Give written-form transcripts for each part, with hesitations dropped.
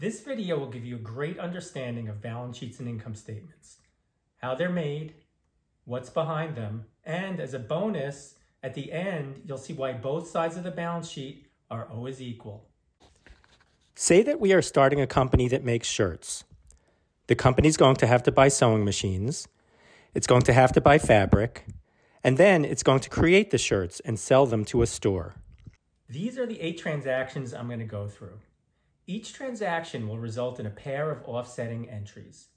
This video will give you a great understanding of balance sheets and income statements, how they're made, what's behind them, and as a bonus, at the end, you'll see why both sides of the balance sheet are always equal. Say that we are starting a company that makes shirts. The company's going to have to buy sewing machines, it's going to have to buy fabric, and then it's going to create the shirts and sell them to a store. These are the 8 transactions I'm going to go through. Each transaction will result in a pair of offsetting entries.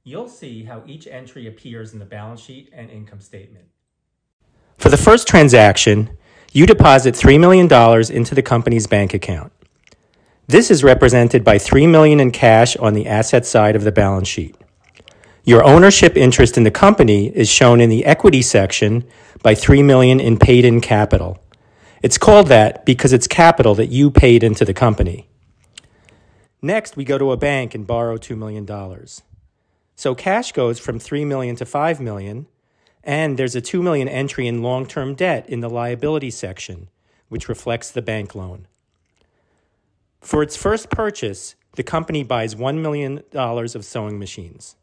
You'll see how each entry appears in the balance sheet and income statement. For the first transaction, you deposit $3 million into the company's bank account. This is represented by $3 million in cash on the asset side of the balance sheet. Your ownership interest in the company is shown in the equity section by $3 million in paid-in capital. It's called that because it's capital that you paid into the company. Next, we go to a bank and borrow $2 million. So cash goes from $3 million to $5 million, and there's a $2 million entry in long-term debt in the liability section, which reflects the bank loan. For its first purchase, the company buys $1 million of sewing machines.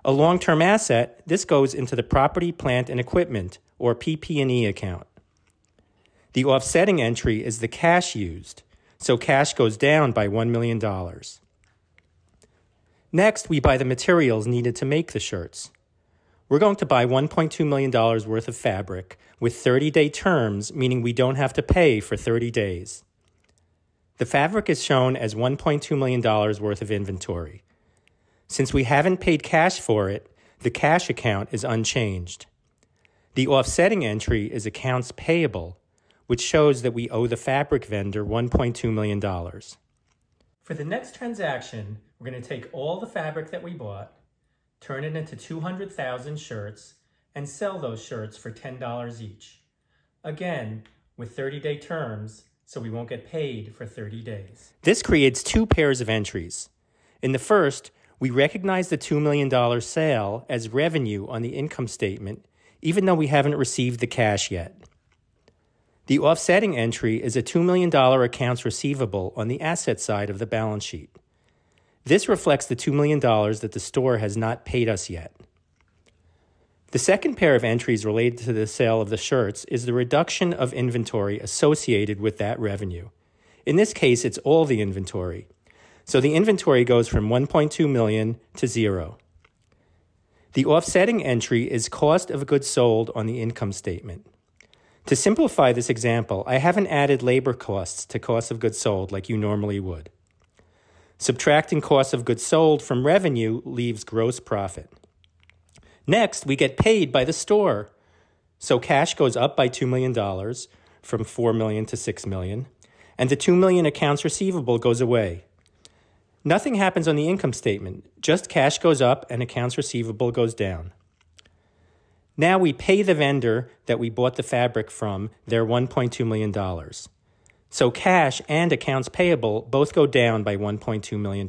A long-term asset, this goes into the property, plant, and equipment, or PP&E account. The offsetting entry is the cash used, so cash goes down by $1 million. Next, we buy the materials needed to make the shirts. We're going to buy $1.2 million worth of fabric with 30-day terms, meaning we don't have to pay for 30 days. The fabric is shown as $1.2 million worth of inventory. Since we haven't paid cash for it, the cash account is unchanged. The offsetting entry is accounts payable, which shows that we owe the fabric vendor $1.2 million. For the next transaction, we're going to take all the fabric that we bought, turn it into 200,000 shirts, and sell those shirts for $10 each. Again, with 30-day terms, so we won't get paid for 30 days. This creates 2 pairs of entries. In the first, we recognize the $2 million sale as revenue on the income statement, even though we haven't received the cash yet. The offsetting entry is a $2 million accounts receivable on the asset side of the balance sheet. This reflects the $2 million that the store has not paid us yet. The second pair of entries related to the sale of the shirts is the reduction of inventory associated with that revenue. In this case, it's all the inventory. So the inventory goes from $1.2 million to 0. The offsetting entry is cost of goods sold on the income statement. To simplify this example, I haven't added labor costs to cost of goods sold like you normally would. Subtracting cost of goods sold from revenue leaves gross profit. Next, we get paid by the store. So cash goes up by $2 million from $4 million to $6 million, and the $2 million accounts receivable goes away. Nothing happens on the income statement, just cash goes up and accounts receivable goes down. Now we pay the vendor that we bought the fabric from their $1.2 million. So cash and accounts payable both go down by $1.2 million.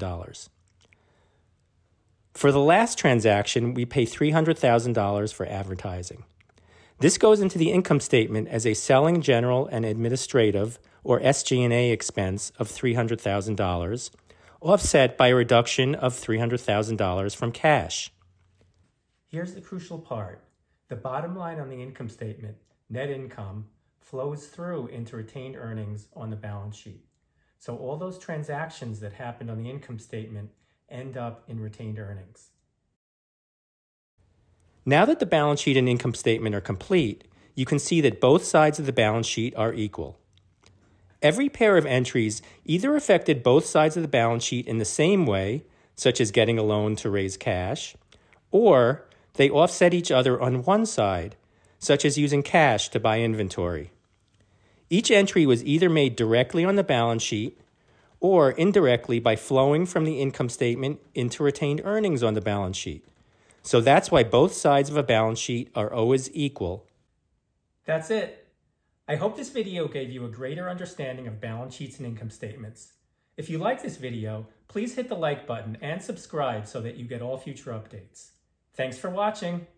For the last transaction, we pay $300,000 for advertising. This goes into the income statement as a selling, general, and administrative, or SG&A expense of $300,000, offset by a reduction of $300,000 from cash. Here's the crucial part. The bottom line on the income statement, net income, flows through into retained earnings on the balance sheet. So all those transactions that happened on the income statement end up in retained earnings. Now that the balance sheet and income statement are complete, you can see that both sides of the balance sheet are equal. Every pair of entries either affected both sides of the balance sheet in the same way, such as getting a loan to raise cash, or they offset each other on one side, such as using cash to buy inventory. Each entry was either made directly on the balance sheet or indirectly by flowing from the income statement into retained earnings on the balance sheet. So that's why both sides of a balance sheet are always equal. That's it. I hope this video gave you a greater understanding of balance sheets and income statements. If you like this video, please hit the like button and subscribe so that you get all future updates. Thanks for watching.